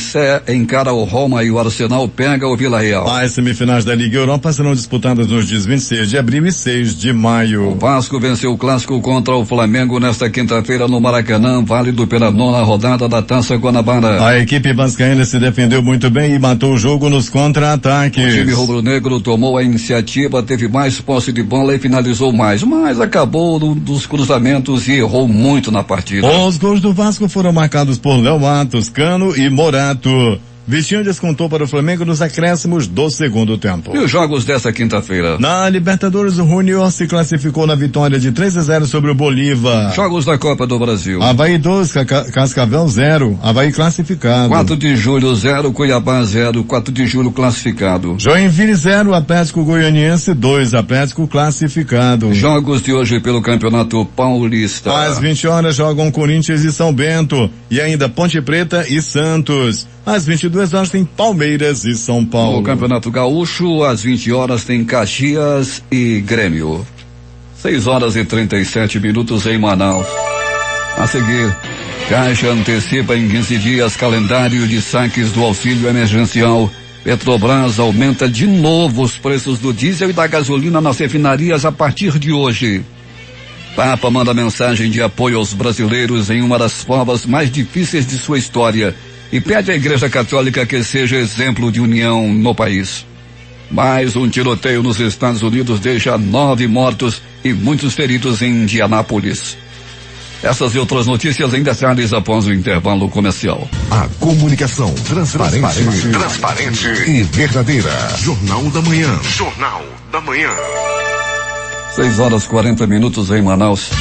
encara o Roma e o Arsenal pega o Vila Real. As semifinais da Liga Europa serão disputadas nos dias 26 de abril e 6 de maio. O Vasco venceu o clássico contra o Flamengo nesta quinta-feira no Maracanã, válido pela 9ª rodada da Taça Guanabara. A equipe vascaína se defendeu muito bem e matou o jogo nos contra-ataques. O time rubro-negro tomou a iniciativa, teve mais posse de bola e finalizou mais, mas acabou dos cruzamentos e errou muito na partida. Os gols do Vasco foram marcados por Léo Matos, Cano e Morato. Vitinho descontou para o Flamengo nos acréscimos do segundo tempo. E os jogos dessa quinta-feira? Na Libertadores, o Junior se classificou na vitória de 3-0 sobre o Bolívar. Jogos da Copa do Brasil. Avaí 2, Cascavel 0, Avaí classificado. 4 de julho 0, Cuiabá 0, 4 de julho classificado. Joinville 0, Atlético Goianiense 2, Atlético classificado. Jogos de hoje pelo Campeonato Paulista. Às 20 horas jogam Corinthians e São Bento, e ainda Ponte Preta e Santos. Às 22 horas tem Palmeiras e São Paulo. No Campeonato Gaúcho, às 20 horas tem Caxias e Grêmio. 6 horas e 37 minutos em Manaus. A seguir, Caixa antecipa em 15 dias calendário de saques do auxílio emergencial. Petrobras aumenta de novo os preços do diesel e da gasolina nas refinarias a partir de hoje. Papa manda mensagem de apoio aos brasileiros em uma das provas mais difíceis de sua história e pede à Igreja Católica que seja exemplo de união no país. Mais um tiroteio nos Estados Unidos deixa 9 mortos e muitos feridos em Indianápolis. Essas e outras notícias em detalhes após o intervalo comercial. A comunicação transparente e verdadeira. Jornal da Manhã. Jornal da Manhã. 6 horas 40 minutos em Manaus.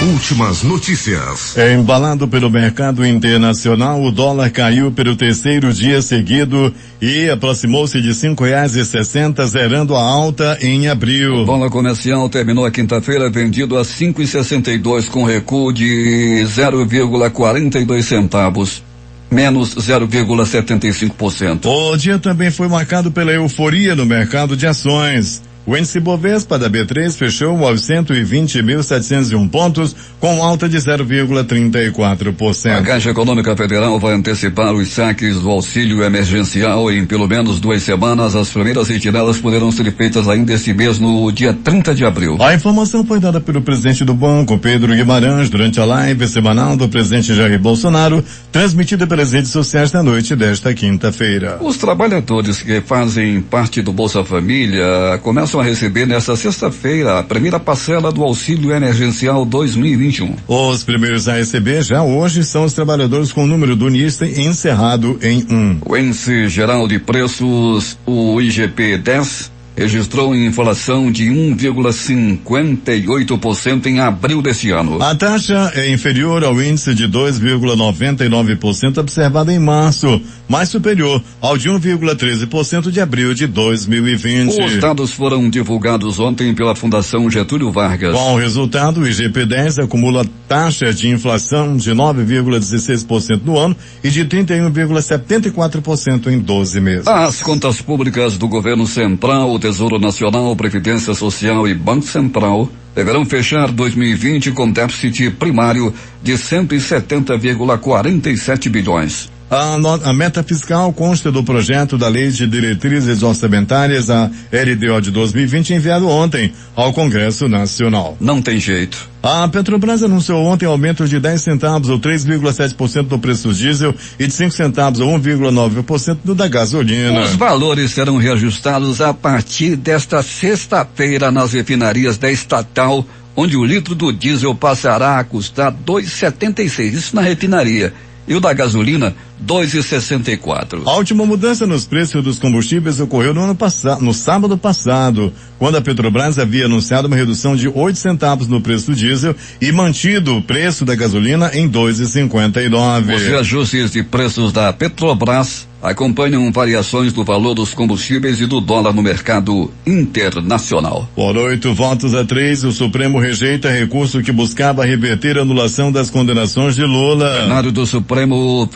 Últimas notícias. Embalado pelo mercado internacional, o dólar caiu pelo terceiro dia seguido e aproximou-se de R$5,60, zerando a alta em abril. O dólar comercial terminou a quinta-feira vendido a 5,62 com recuo de 0,42 centavos. Menos 0,75%. O dia também foi marcado pela euforia no mercado de ações. O índice Bovespa da B3 fechou aos 120.701 pontos, com alta de 0,34%. A Caixa Econômica Federal vai antecipar os saques do auxílio emergencial em pelo menos 2 semanas. As primeiras retiradas poderão ser feitas ainda este mês, no dia 30 de abril. A informação foi dada pelo presidente do banco, Pedro Guimarães, durante a live semanal do presidente Jair Bolsonaro, transmitida pelas redes sociais na noite desta quinta-feira. Os trabalhadores que fazem parte do Bolsa Família começam a receber nesta sexta-feira a primeira parcela do auxílio emergencial 2021. Os primeiros a receber já hoje são os trabalhadores com o número do NIST encerrado em 1. O índice geral de preços, o IGP-10, registrou inflação de 1,58% em abril deste ano. A taxa é inferior ao índice de 2,99% observado em março, mas superior ao de 1,13% de abril de 2020. Os dados foram divulgados ontem pela Fundação Getúlio Vargas. Com o resultado, o IGP-10 acumula taxa de inflação de 9,16% no ano e de 31,74% em 12 meses. As contas públicas do governo central, o Tesouro Nacional, Previdência Social e Banco Central deverão fechar 2020 com déficit primário de 170,47 bilhões. A meta fiscal consta do projeto da Lei de Diretrizes Orçamentárias, a LDO de 2020, enviado ontem ao Congresso Nacional. Não tem jeito. A Petrobras anunciou ontem aumento de 10 centavos ou 3,7% do preço do diesel e de 5 centavos ou 1,9% do da gasolina. Os valores serão reajustados a partir desta sexta-feira nas refinarias da estatal, onde o litro do diesel passará a custar R$ 2,76, isso na refinaria. E o da gasolina, 2,64. A última mudança nos preços dos combustíveis ocorreu no sábado passado, quando a Petrobras havia anunciado uma redução de 8 centavos no preço do diesel e mantido o preço da gasolina em 2,59. Os reajustes de preços da Petrobras acompanham variações do valor dos combustíveis e do dólar no mercado internacional. Por 8-3, o Supremo rejeita recurso que buscava reverter a anulação das condenações de Lula. O plenário do Supremo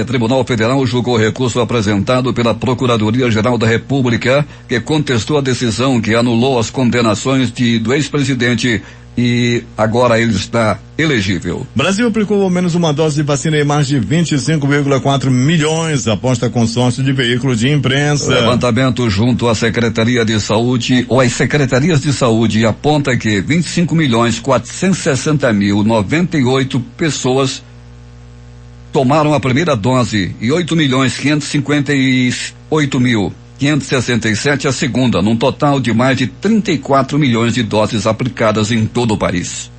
Tribunal Federal julgou o recurso apresentado pela Procuradoria-Geral da República, que contestou a decisão que anulou as condenações do ex-presidente e agora ele está elegível. Brasil aplicou ao menos uma dose de vacina em mais de 25,4 milhões, aposta consórcio de veículos de imprensa. O levantamento junto à Secretaria de Saúde ou às Secretarias de Saúde aponta que 25.460.098 pessoas tomaram a primeira dose e 8.558.567 a segunda, num total de mais de 34 milhões de doses aplicadas em todo o país.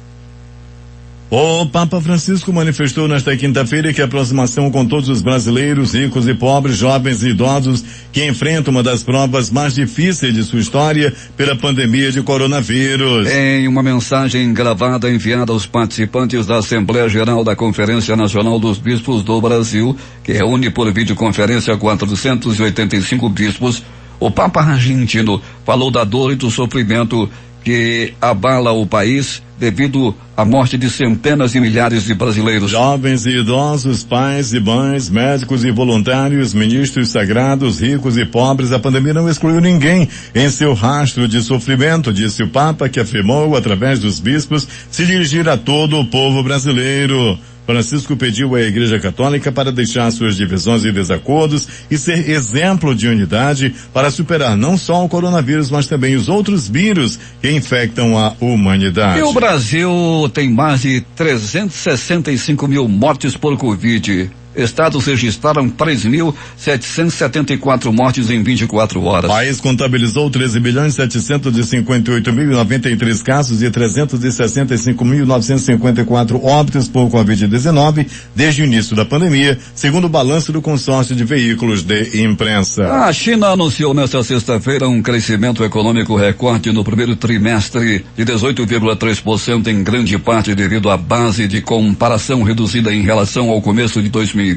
O Papa Francisco manifestou nesta quinta-feira que a aproximação com todos os brasileiros, ricos e pobres, jovens e idosos, que enfrentam uma das provas mais difíceis de sua história pela pandemia de coronavírus. Em uma mensagem gravada enviada aos participantes da Assembleia Geral da Conferência Nacional dos Bispos do Brasil, que reúne por videoconferência 485 bispos, o Papa argentino falou da dor e do sofrimento que abala o país devido à morte de centenas de milhares de brasileiros. Jovens e idosos, pais e mães, médicos e voluntários, ministros sagrados, ricos e pobres, a pandemia não excluiu ninguém em seu rastro de sofrimento, disse o Papa, que afirmou, através dos bispos, se dirigir a todo o povo brasileiro. Francisco pediu à Igreja Católica para deixar suas divisões e desacordos e ser exemplo de unidade para superar não só o coronavírus, mas também os outros vírus que infectam a humanidade. E o Brasil tem mais de 365 mil mortes por Covid. Estados registraram 3.774 mortes em 24 horas. O país contabilizou 13.758.093 casos e 365.954 óbitos por Covid-19 desde o início da pandemia, segundo o balanço do consórcio de veículos de imprensa. A China anunciou nesta sexta-feira um crescimento econômico recorde no primeiro trimestre de 18,3%, em grande parte devido à base de comparação reduzida em relação ao começo de 2020,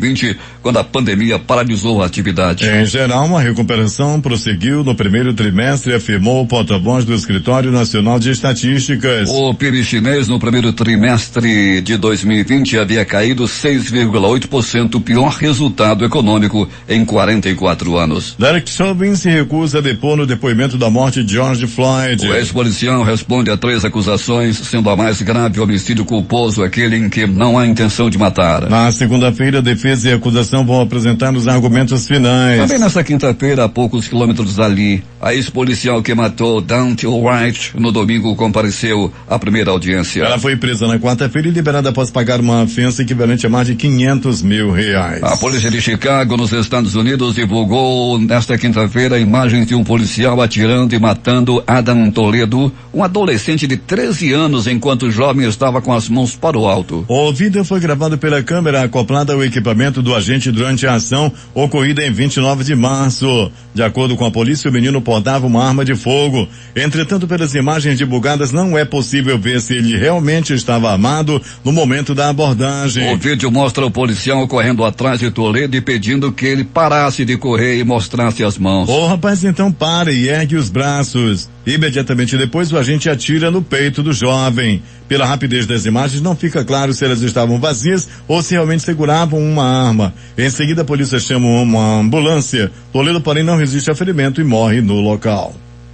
quando a pandemia paralisou a atividade. Em geral, uma recuperação prosseguiu no primeiro trimestre, afirmou o porta-voz do Escritório Nacional de Estatísticas. O PIB chinês no primeiro trimestre de 2020 havia caído 6,8%, o pior resultado econômico em 44 anos. Derek Chauvin se recusa a depor no depoimento da morte de George Floyd. O ex-policial responde a 3 acusações, sendo a mais grave o homicídio culposo, aquele em que não há intenção de matar. Na segunda-feira, defesa e acusação vão apresentar os argumentos finais. Também nesta quinta-feira, a poucos quilômetros dali, a ex-policial que matou Daunte Wright no domingo compareceu à primeira audiência. Ela foi presa na quarta-feira e liberada após pagar uma fiança equivalente a mais de R$500 mil. A polícia de Chicago, nos Estados Unidos, divulgou nesta quinta-feira imagens de um policial atirando e matando Adam Toledo, um adolescente de 13 anos, enquanto o jovem estava com as mãos para o alto. O vídeo foi gravado pela câmera acoplada ao equipamento do agente durante a ação ocorrida em 29 de março. De acordo com a polícia, o menino portava uma arma de fogo. Entretanto, pelas imagens divulgadas, não é possível ver se ele realmente estava armado no momento da abordagem. O vídeo mostra o policial correndo atrás de Toledo e pedindo que ele parasse de correr e mostrasse as mãos. O rapaz então para e ergue os braços. Imediatamente depois, o agente atira no peito do jovem. Pela rapidez das imagens, não fica claro se elas estavam vazias ou se realmente seguravam uma arma. Em seguida, a polícia chama uma ambulância. Toledo, porém, não resiste a ferimento e morre no local.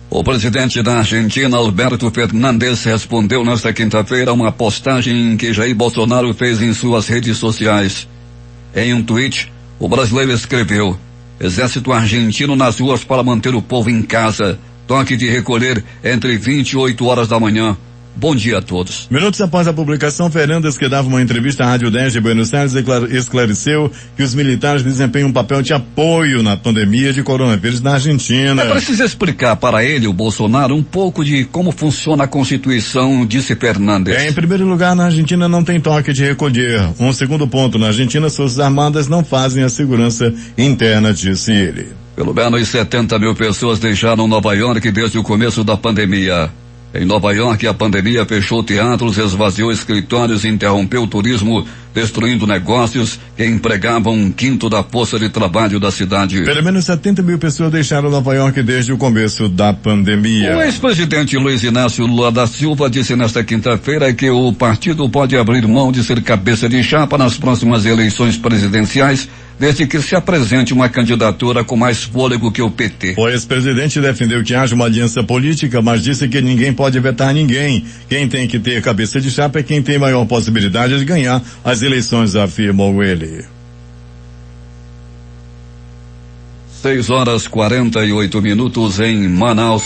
O presidente da Argentina, Alberto Fernandes, respondeu nesta quinta-feira a uma postagem que Jair Bolsonaro fez em suas redes sociais. Em um tweet, o brasileiro escreveu: Exército argentino nas ruas para manter o povo em casa. Toque de recolher entre 28 horas da manhã. Bom dia a todos. Minutos após a publicação, Fernandes, que dava uma entrevista à Rádio 10 de Buenos Aires, esclareceu que os militares desempenham um papel de apoio na pandemia de coronavírus na Argentina. É preciso explicar para ele, o Bolsonaro, um pouco de como funciona a Constituição, disse Fernandes. Em primeiro lugar, na Argentina não tem toque de recolher. Um segundo ponto, na Argentina as Forças Armadas não fazem a segurança interna, disse ele. Pelo menos 70 mil pessoas deixaram Nova York desde o começo da pandemia. Em Nova York, a pandemia fechou teatros, esvaziou escritórios e interrompeu o turismo destruindo negócios que empregavam 1/5 da força de trabalho da cidade. Pelo menos 70 mil pessoas deixaram Nova York desde o começo da pandemia. O ex-presidente Luiz Inácio Lula da Silva disse nesta quinta-feira que o partido pode abrir mão de ser cabeça de chapa nas próximas eleições presidenciais, desde que se apresente uma candidatura com mais fôlego que o PT. O ex-presidente defendeu que haja uma aliança política, mas disse que ninguém pode vetar ninguém. Quem tem que ter cabeça de chapa é quem tem maior possibilidade de ganhar as eleições, afirmou ele. 6h48 em Manaus.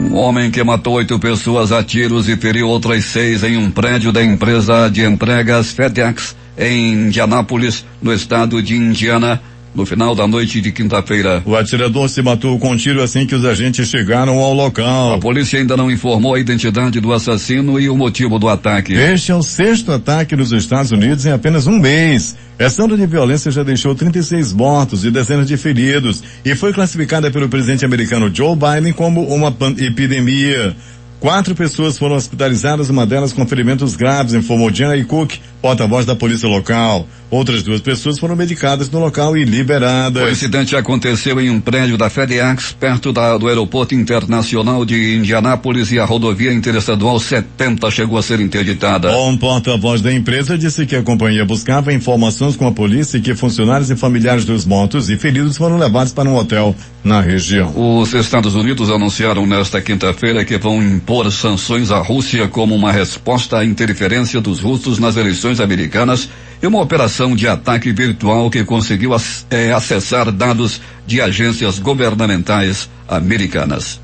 Um homem que matou 8 pessoas a tiros e feriu outras 6 em um prédio da empresa de entregas FedEx em Indianápolis, no estado de Indiana, no final da noite de quinta-feira. O atirador se matou com um tiro assim que os agentes chegaram ao local. A polícia ainda não informou a identidade do assassino e o motivo do ataque. Este é o 6º ataque nos Estados Unidos em apenas um mês. Essa onda de violência já deixou 36 mortos e dezenas de feridos e foi classificada pelo presidente americano Joe Biden como uma epidemia. 4 pessoas foram hospitalizadas, uma delas com ferimentos graves, informou Jenny Cook, porta-voz da polícia local. Outras 2 pessoas foram medicadas no local e liberadas. O incidente aconteceu em um prédio da FedEx, perto do aeroporto internacional de Indianápolis, e a rodovia interestadual 70 chegou a ser interditada. Um porta-voz da empresa disse que a companhia buscava informações com a polícia e que funcionários e familiares dos mortos e feridos foram levados para um hotel na região. Os Estados Unidos anunciaram nesta quinta-feira que vão impor sanções à Rússia como uma resposta à interferência dos russos nas eleições americanas e uma operação de ataque virtual que conseguiu acessar dados de agências governamentais americanas.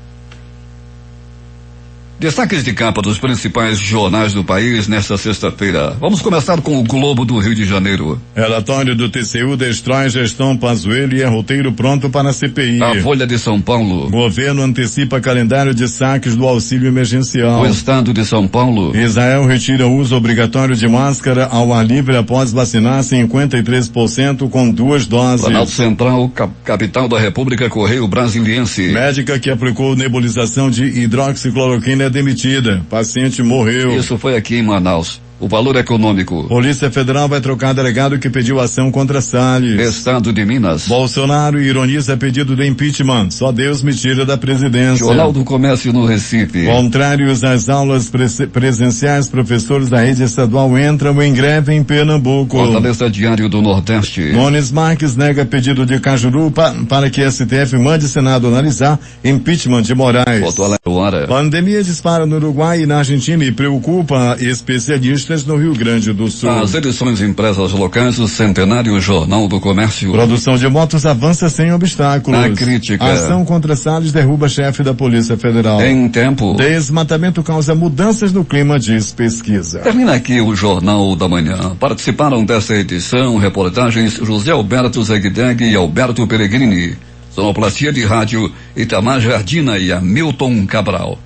Destaques de capa dos principais jornais do país nesta sexta-feira. Vamos começar com o Globo do Rio de Janeiro. Relatório do TCU destrói gestão Pazuello e é roteiro pronto para a CPI. A Folha de São Paulo. Governo antecipa calendário de saques do auxílio emergencial. O Estado de São Paulo. Israel retira o uso obrigatório de máscara ao ar livre após vacinar 53% com 2 doses. Planalto Central, capital da República, Correio Brasiliense. Médica que aplicou nebulização de hidroxicloroquina é demitida. Paciente morreu. Isso foi aqui em Manaus. O valor econômico. Polícia Federal vai trocar delegado que pediu ação contra Salles. Estado de Minas. Bolsonaro ironiza pedido de impeachment. Só Deus me tira da presidência. Jornal do Comércio no Recife. Contrários às aulas presenciais, professores da rede estadual entram em greve em Pernambuco. Fortaleza Diário do Nordeste. Nunes Marques nega pedido de Cajuru para que STF mande Senado analisar impeachment de Moraes. Porto Alegre. Pandemia dispara no Uruguai e na Argentina e preocupa especialistas no Rio Grande do Sul. As edições impressas locais, o Centenário Jornal do Comércio. Produção de motos avança sem obstáculos. A crítica. Ação contra Salles derruba chefe da Polícia Federal. Em tempo. Desmatamento causa mudanças no clima, diz pesquisa. Termina aqui o Jornal da Manhã. Participaram dessa edição reportagens José Alberto Zegdeg e Alberto Peregrini. Sonoplastia de rádio Itamar Jardina e Hamilton Cabral.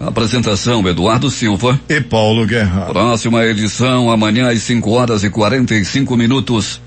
Apresentação Eduardo Silva e Paulo Guerra. Próxima edição amanhã às 5h45.